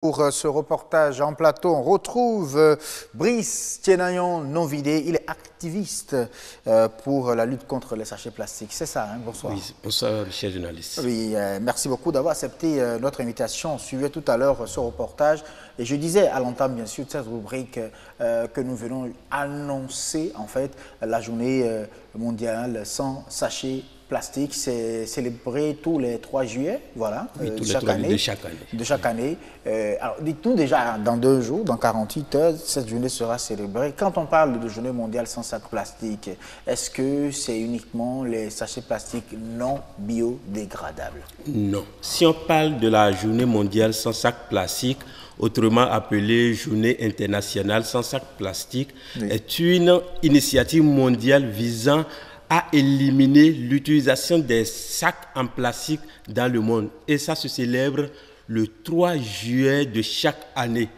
Pour ce reportage en plateau, on retrouve Brice Tienayon Nonvidé. Il est activiste pour la lutte contre les sachets plastiques. C'est ça, hein? Bonsoir. Oui, bonsoir, cher journaliste. Oui, merci beaucoup d'avoir accepté notre invitation. On suivait tout à l'heure ce reportage et je disais à l'entame, bien sûr, de cette rubrique que nous venons annoncer, en fait, la journée mondiale sans sachets plastique. C'est célébré tous les 3 juillet, voilà, de chaque année. De chaque année. Alors, dites-nous déjà, dans 2 jours, dans 48 heures, cette journée sera célébrée. Quand on parle de journée mondiale sans sac plastique, est-ce que c'est uniquement les sachets plastiques non biodégradables? Non. Si on parle de la journée mondiale sans sac plastique, autrement appelée journée internationale sans sac plastique, oui, est une initiative mondiale visant à éliminer l'utilisation des sacs en plastique dans le monde. Et ça se célèbre le 3 juillet de chaque année.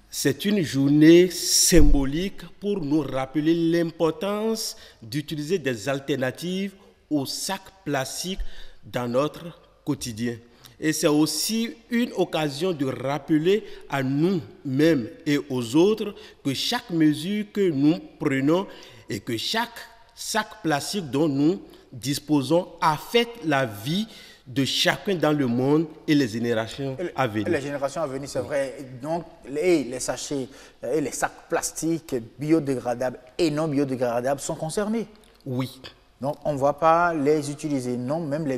C'est une journée symbolique pour nous rappeler l'importance d'utiliser des alternatives aux sacs plastiques dans notre quotidien. Et c'est aussi une occasion de rappeler à nous-mêmes et aux autres que chaque mesure que nous prenons et que chaque sac plastique dont nous disposons affecte la vie de chacun dans le monde et les générations à venir. Les générations à venir, c'est vrai. Donc, les sachets et les sacs plastiques biodégradables et non biodégradables sont concernés. Oui. Donc, on ne va pas les utiliser, non, même les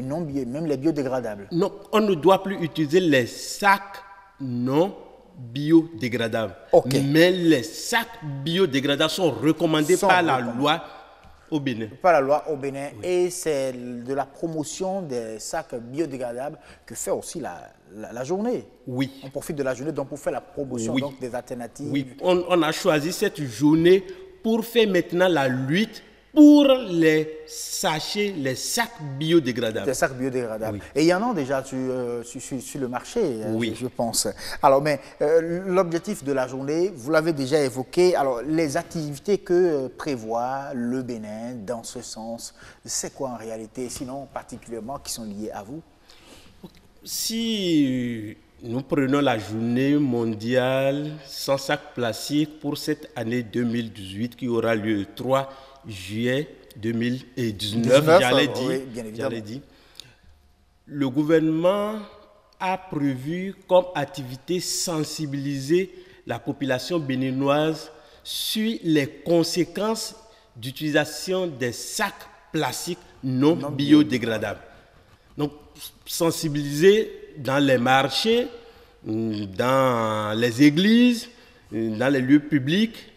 biodégradables. Non, on ne doit plus utiliser les sacs non biodégradables. Okay. Mais les sacs biodégradables sont recommandés par la loi au Bénin. Par la loi au Bénin. Oui. Et c'est de la promotion des sacs biodégradables que fait aussi la journée. Oui. On profite de la journée donc pour faire la promotion, oui, donc, des alternatives. Oui, on a choisi cette journée pour faire maintenant la lutte pour les sachets, les sacs biodégradables. Les sacs biodégradables. Oui. Et il y en a déjà sur le marché, oui, je pense. Alors, mais l'objectif de la journée, vous l'avez déjà évoqué. Alors, les activités que prévoit le Bénin dans ce sens, c'est quoi en réalité, sinon particulièrement qui sont liées à vous? Si nous prenons la journée mondiale sans sac plastique pour cette année 2018 qui aura lieu le 3 juillet 2019, j'allais dire, le gouvernement a prévu comme activité sensibiliser la population béninoise sur les conséquences d'utilisation des sacs plastiques non biodégradables. Donc, sensibiliser dans les marchés, dans les églises, dans les lieux publics,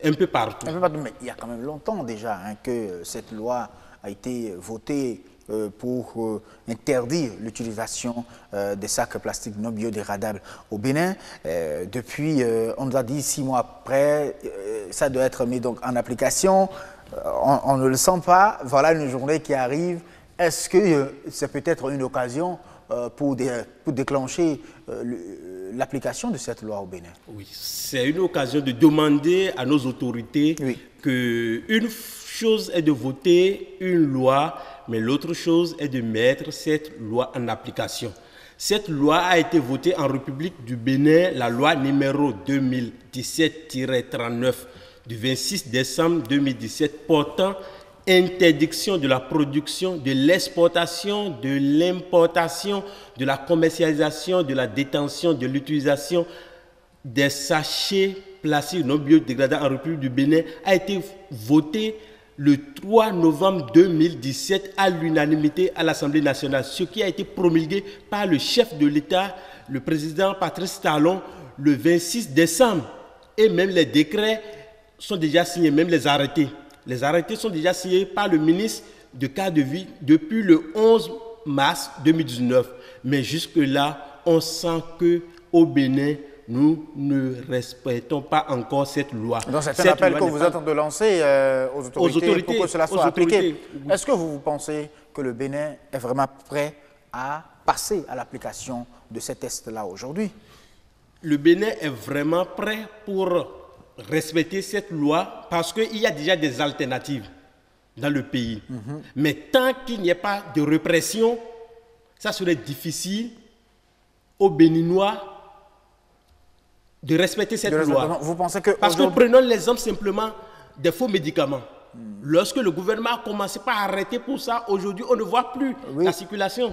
un peu partout. Mais il y a quand même longtemps déjà que cette loi a été votée pour interdire l'utilisation des sacs plastiques non biodégradables au Bénin. Depuis, on nous a dit 6 mois après, ça doit être mis donc en application. On ne le sent pas. Voilà une journée qui arrive. Est-ce que c'est peut-être une occasion pour déclencher l'application de cette loi au Bénin? Oui, c'est une occasion de demander à nos autorités qu'une chose est de voter une loi, mais l'autre chose est de mettre cette loi en application. Cette loi a été votée en République du Bénin, la loi numéro 2017-39 du 26 décembre 2017 portant interdiction de la production, de l'exportation, de l'importation, de la commercialisation, de la détention, de l'utilisation des sachets plastiques non biodégradables en République du Bénin a été voté le 3 novembre 2017 à l'unanimité à l'Assemblée nationale, ce qui a été promulgué par le chef de l'État, le président Patrice Talon, le 26 décembre. Et même les décrets sont déjà signés, même les arrêtés. Les arrêtés sont déjà signés par le ministre de cadre de vie depuis le 11 mars 2019. Mais jusque-là, on sent qu'au Bénin, nous ne respectons pas encore cette loi. Donc c'est un appel que vous êtes en train de lancer aux autorités pour que cela soit appliqué. Est-ce que vous pensez que le Bénin est vraiment prêt à passer à l'application de ces tests-là aujourd'hui? Le Bénin est vraiment prêt pour respecter cette loi parce qu'il y a déjà des alternatives dans le pays. Mais tant qu'il n'y a pas de répression, ça serait difficile aux Béninois de respecter cette loi. Vous pensez que parce que prenons l'exemple simplement des faux médicaments. Lorsque le gouvernement a commencé par arrêter pour ça, aujourd'hui, on ne voit plus la circulation.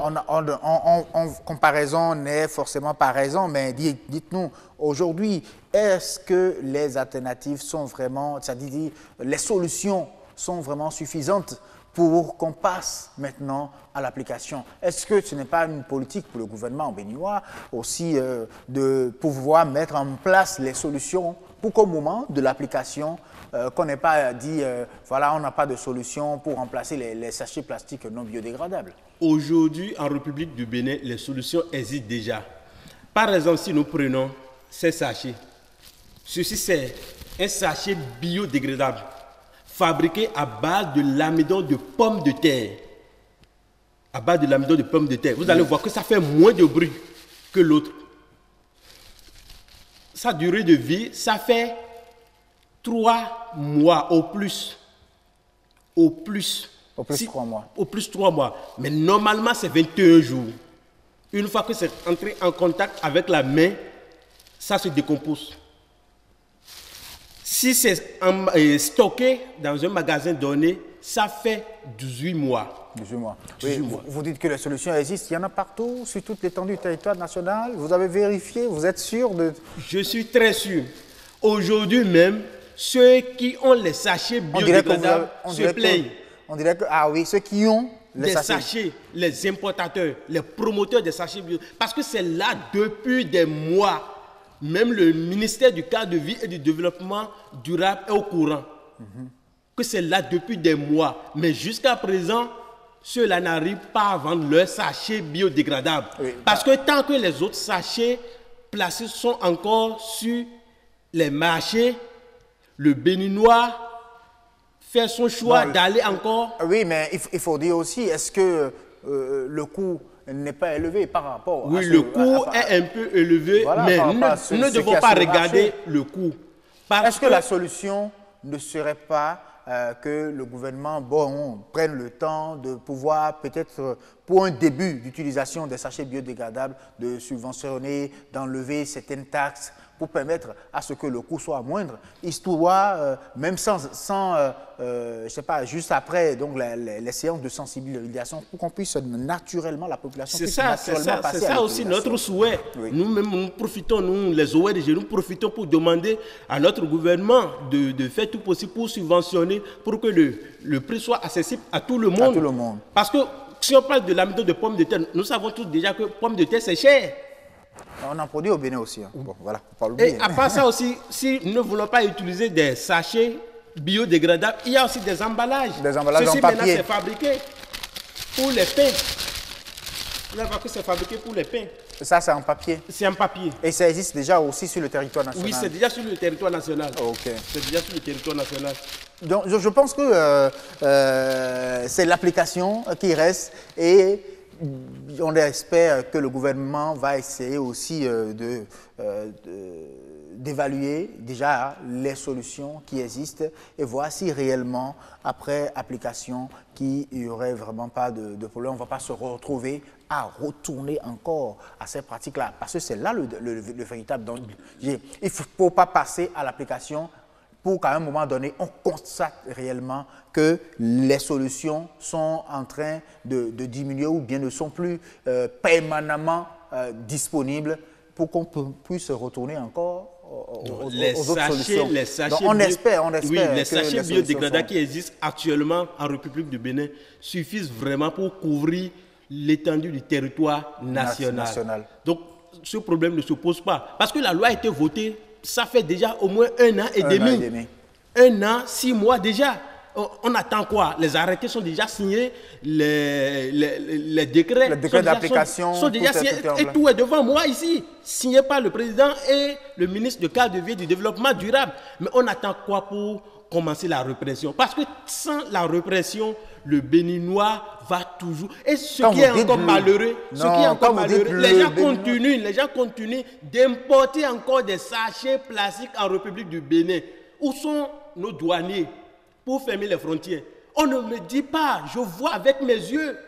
Comparaison n'est forcément pas raison, mais dites-nous, aujourd'hui, est-ce que les alternatives sont vraiment, c'est-à-dire les solutions sont vraiment suffisantes pour qu'on passe maintenant à l'application? Est-ce que ce n'est pas une politique pour le gouvernement béninois aussi de pouvoir mettre en place les solutions pour qu'au moment de l'application, qu'on n'ait pas dit, voilà, on n'a pas de solution pour remplacer les sachets plastiques non biodégradables? Aujourd'hui, en République du Bénin, les solutions existent déjà. Par exemple, si nous prenons ces sachets, ceci c'est un sachet biodégradable fabriqué à base de l'amidon de pommes de terre. À base de l'amidon de pommes de terre. Vous allez voir que ça fait moins de bruit que l'autre. Sa durée de vie, ça fait 3 mois au plus. Au plus. Au plus 3 mois. Au plus 3 mois. Mais normalement, c'est 21 jours. Une fois que c'est entré en contact avec la main, ça se décompose. Si c'est stocké dans un magasin donné, ça fait 18 mois. 18 mois. 18 mois. Vous dites que les solutions existent, il y en a partout, sur toute l'étendue du territoire national. Vous avez vérifié, vous êtes sûr de... Je suis très sûr. Aujourd'hui même, ceux qui ont les sachets biodégradables se plaignent. On dirait que, ah oui, ceux qui ont les sachets, les importateurs, les promoteurs des sachets biodégradables, parce que c'est là depuis des mois. Même le ministère du cadre de vie et du développement durable est au courant. Que c'est là depuis des mois. Mais jusqu'à présent, ceux-là n'arrivent pas à vendre leurs sachets biodégradables. Oui, parce que tant que les autres sachets plastiques sont encore sur les marchés, le Béninois fait son choix d'aller encore... Oui, mais il faut dire aussi, est-ce que le coût n'est pas élevé par rapport à le coût est un peu élevé, voilà, mais nous ne devons pas regarder le coût. Est-ce que la solution ne serait pas que le gouvernement prenne le temps de pouvoir peut-être, pour un début d'utilisation des sachets biodégradables, de subventionner, d'enlever certaines taxes pour permettre à ce que le coût soit moindre, histoire, même je sais pas, juste après donc, les séances de sensibilisation, pour qu'on puisse naturellement, la population puisse naturellement passer à l'utilisation. C'est ça aussi notre souhait. Oui. Nous-mêmes, nous profitons, nous, les ONG, nous profitons pour demander à notre gouvernement de faire tout possible pour subventionner, pour que le prix soit accessible à tout le monde. À tout le monde. Parce que si on parle de l'amidon de pommes de terre, nous savons tous déjà que pommes de terre, c'est cher. On en produit au Bénin aussi. Hein. Bon, voilà, pas et à part ça aussi, si nous ne voulons pas utiliser des sachets biodégradables, il y a aussi des emballages. Des emballages en papier. Maintenant, c'est fabriqué pour les pains. Vous allez voir que c'est fabriqué pour les pains. Ça, c'est en papier? C'est en papier. Et ça existe déjà aussi sur le territoire national? Oui, c'est déjà sur le territoire national. Ok. C'est déjà sur le territoire national. Donc, je pense que c'est l'application qui reste et on espère que le gouvernement va essayer aussi d'évaluer déjà les solutions qui existent et voir si réellement, après application, qu'il n'y aurait vraiment pas de problème. On ne va pas se retrouver à retourner encore à ces pratiques-là. Parce que c'est là le véritable danger. Il ne faut pas passer à l'application pour qu'à un moment donné, on constate réellement que les solutions sont en train de diminuer ou bien ne sont plus permanemment disponibles pour qu'on puisse retourner encore aux autres solutions. Les sachets donc on espère oui, les sachets biodégradables qui existent actuellement en République du Bénin suffisent vraiment pour couvrir l'étendue du territoire national. Donc, ce problème ne se pose pas. Parce que la loi a été votée, ça fait déjà au moins 1 an et demi. 1 an, 6 mois déjà. On attend quoi? Les arrêtés sont déjà signés, les décrets d'application sont déjà signés. Et tout est devant moi ici, signé par le président et le ministre de cadre de vie et du développement durable. Mais on attend quoi pour commencer la répression? Parce que sans la répression, le Béninois va toujours... Et ce qui est encore malheureux, les gens continuent d'importer encore des sachets plastiques en République du Bénin. Où sont nos douaniers pour fermer les frontières? On ne me dit pas, je vois avec mes yeux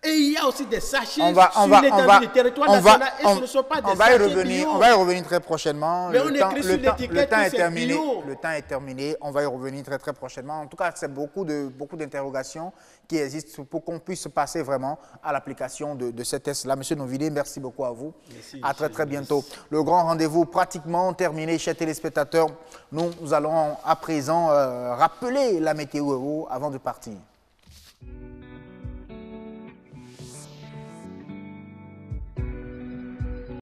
Et il y a aussi des sachets on va, sur l'étendue du territoire national et ce ne sont pas des sachets bio. On va y revenir très prochainement. Mais on écrit sur l'étiquette que c'est bio. Le temps est terminé. On va y revenir très prochainement. En tout cas, c'est beaucoup d'interrogations qui existent pour qu'on puisse passer vraiment à l'application de ces tests-là. Monsieur Novilé, merci beaucoup à vous. Merci, à très bientôt. Le grand rendez-vous pratiquement terminé, chers téléspectateurs. Nous allons à présent rappeler la météo avant de partir.